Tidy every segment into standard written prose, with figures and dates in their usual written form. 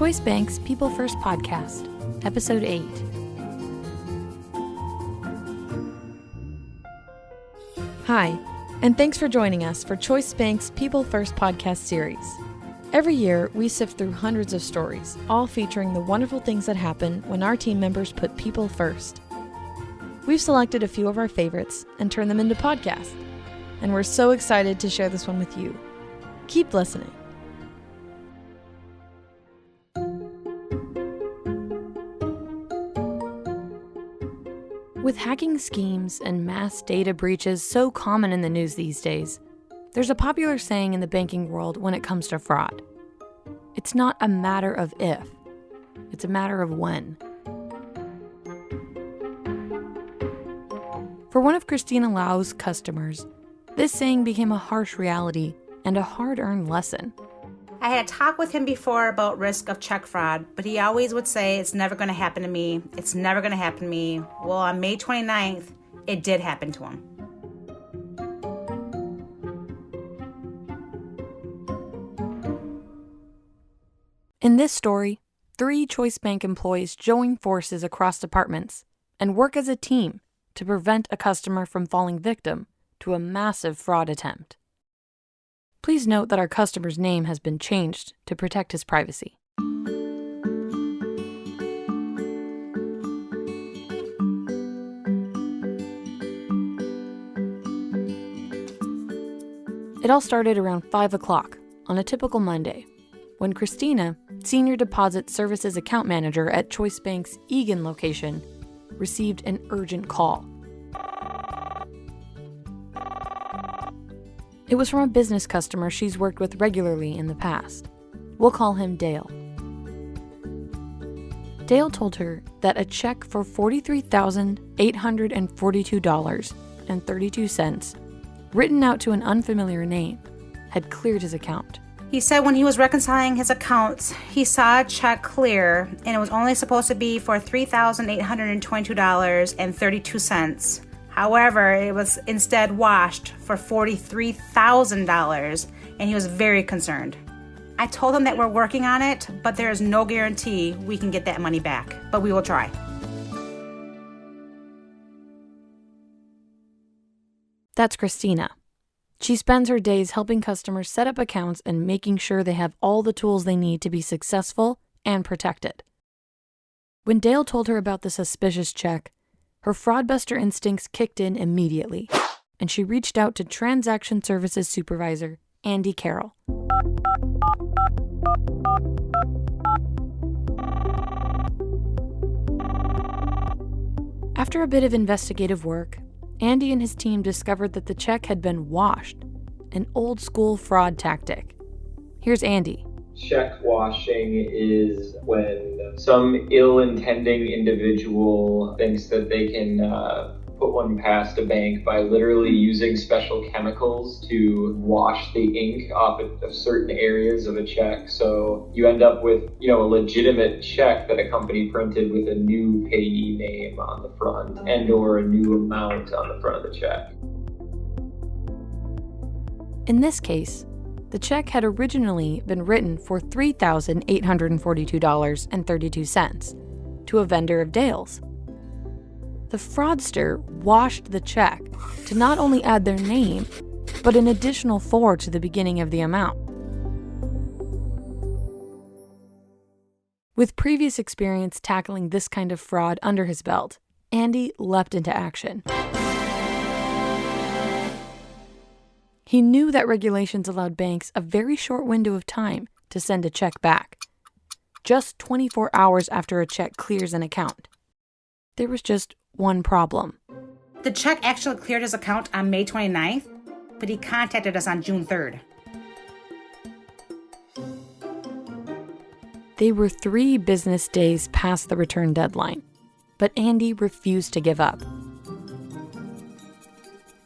Choice Bank's People First Podcast, Episode 8. Hi, and thanks for joining us for Choice Bank's People First Podcast series. Every year, we sift through hundreds of stories, all featuring the wonderful things that happen when our team members put people first. We've selected a few of our favorites and turned them into podcasts, and we're so excited to share this one with you. Keep listening. With hacking schemes and mass data breaches so common in the news these days, there's a popular saying in the banking world when it comes to fraud. It's not a matter of if, it's a matter of when. For one of Christina Lau's customers, this saying became a harsh reality and a hard-earned lesson. I had talked with him before about risk of check fraud, but he always would say, it's never going to happen to me. It's never going to happen to me. Well, on May 29th, it did happen to him. In this story, 3 Choice Bank employees join forces across departments and work as a team to prevent a customer from falling victim to a massive fraud attempt. Please note that our customer's name has been changed to protect his privacy. It all started around 5 o'clock on a typical Monday, when Christina, Senior Deposit Services Account Manager at Choice Bank's Eagan location, received an urgent call. It was from a business customer she's worked with regularly in the past. We'll call him Dale. Dale told her that a check for $43,842.32, written out to an unfamiliar name, had cleared his account. He said when he was reconciling his accounts, he saw a check clear, and it was only supposed to be for $3,822.32. However, it was instead washed for $43,000, and he was very concerned. I told him that we're working on it, but there is no guarantee we can get that money back, but we will try. That's Christina. She spends her days helping customers set up accounts and making sure they have all the tools they need to be successful and protected. When Dale told her about the suspicious check, her fraudbuster instincts kicked in immediately, and she reached out to Transaction Services Supervisor Andy Carroll. After a bit of investigative work, Andy and his team discovered that the check had been washed, an old-school fraud tactic. Here's Andy. Check washing is when some ill-intending individual thinks that they can put one past a bank by literally using special chemicals to wash the ink off of certain areas of a check. So you end up with, a legitimate check that a company printed with a new payee name on the front and or a new amount on the front of the check. In this case, the check had originally been written for $3,842.32 to a vendor of Dale's. The fraudster washed the check to not only add their name, but an additional 4 to the beginning of the amount. With previous experience tackling this kind of fraud under his belt, Andy leapt into action. He knew that regulations allowed banks a very short window of time to send a check back, just 24 hours after a check clears an account. There was just one problem. The check actually cleared his account on May 29th, but he contacted us on June 3rd. They were 3 business days past the return deadline, but Andy refused to give up.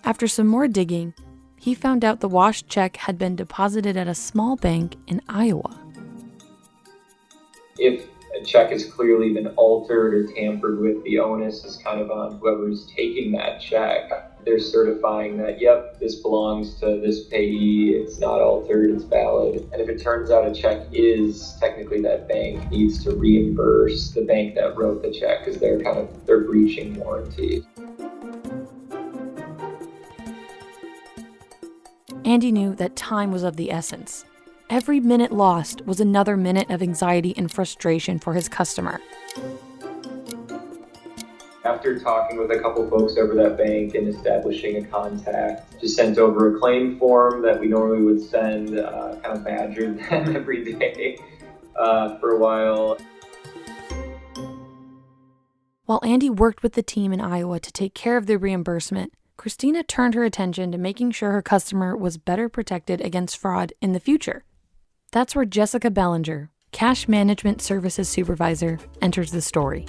After some more digging, he found out the washed check had been deposited at a small bank in Iowa. If a check has clearly been altered or tampered with, the onus is kind of on whoever's taking that check. They're certifying that, yep, this belongs to this payee, it's not altered, it's valid. And if it turns out a check is, technically that bank needs to reimburse the bank that wrote the check because they're breaching warranty. Andy knew that time was of the essence. Every minute lost was another minute of anxiety and frustration for his customer. After talking with a couple folks over that bank and establishing a contact, just sent over a claim form that we normally would send, kind of badgered them every day for a while. While Andy worked with the team in Iowa to take care of the reimbursement, Christina turned her attention to making sure her customer was better protected against fraud in the future. That's where Jessyca Bellinger, Cash Management Services Supervisor, enters the story.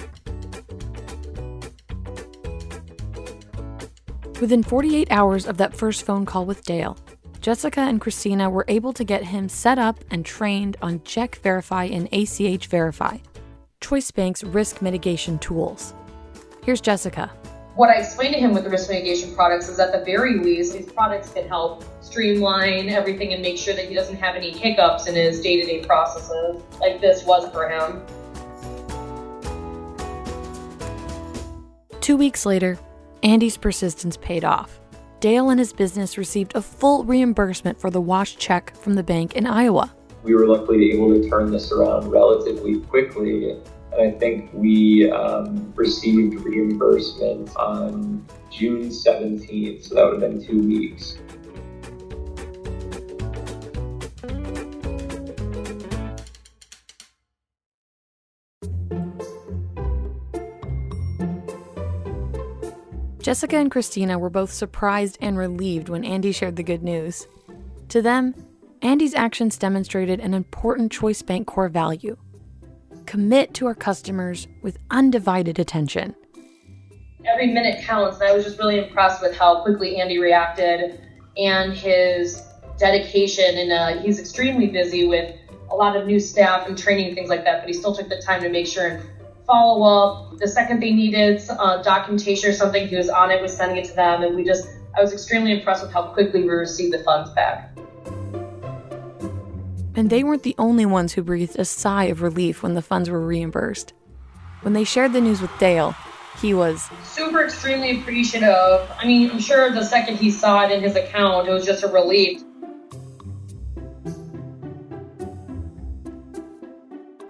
Within 48 hours of that first phone call with Dale, Jessyca and Christina were able to get him set up and trained on Check Verify and ACH Verify, Choice Bank's risk mitigation tools. Here's Jessyca. What I explained to him with the risk mitigation products is at the very least, these products can help streamline everything and make sure that he doesn't have any hiccups in his day-to-day processes like this was for him. 2 weeks later, Andy's persistence paid off. Dale and his business received a full reimbursement for the washed check from the bank in Iowa. We were luckily able to turn this around relatively quickly. And I think we received reimbursement on June 17th, so that would have been 2 weeks. Jessyca and Christina were both surprised and relieved when Andy shared the good news. To them, Andy's actions demonstrated an important Choice Bank core value: commit to our customers with undivided attention. Every minute counts, and I was just really impressed with how quickly Andy reacted and his dedication. And he's extremely busy with a lot of new staff and training and things like that, but he still took the time to make sure and follow up. The second they needed documentation or something, he was on it, was sending it to them, and I was extremely impressed with how quickly we received the funds back. And they weren't the only ones who breathed a sigh of relief when the funds were reimbursed. When they shared the news with Dale, he was super extremely appreciative. I mean, I'm sure the second he saw it in his account, it was just a relief.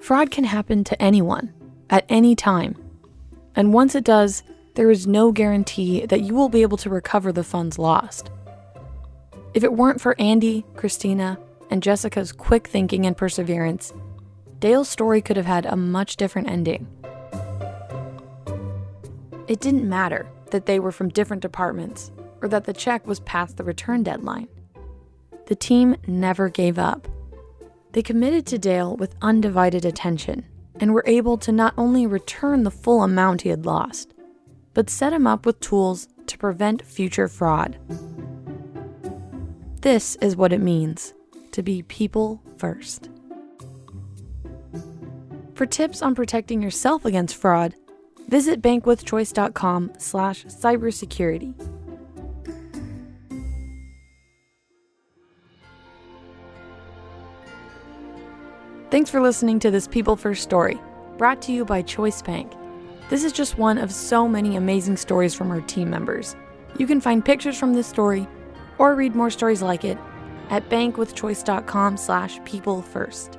Fraud can happen to anyone, at any time. And once it does, there is no guarantee that you will be able to recover the funds lost. If it weren't for Andy, Christina, and Jessyca's quick thinking and perseverance, Dale's story could have had a much different ending. It didn't matter that they were from different departments or that the check was past the return deadline. The team never gave up. They committed to Dale with undivided attention and were able to not only return the full amount he had lost, but set him up with tools to prevent future fraud. This is what it means to be people first. For tips on protecting yourself against fraud, visit bankwithchoice.com/cybersecurity. Thanks for listening to this People First story, brought to you by Choice Bank. This is just one of so many amazing stories from our team members. You can find pictures from this story or read more stories like it at bankwithchoice.com/peoplefirst.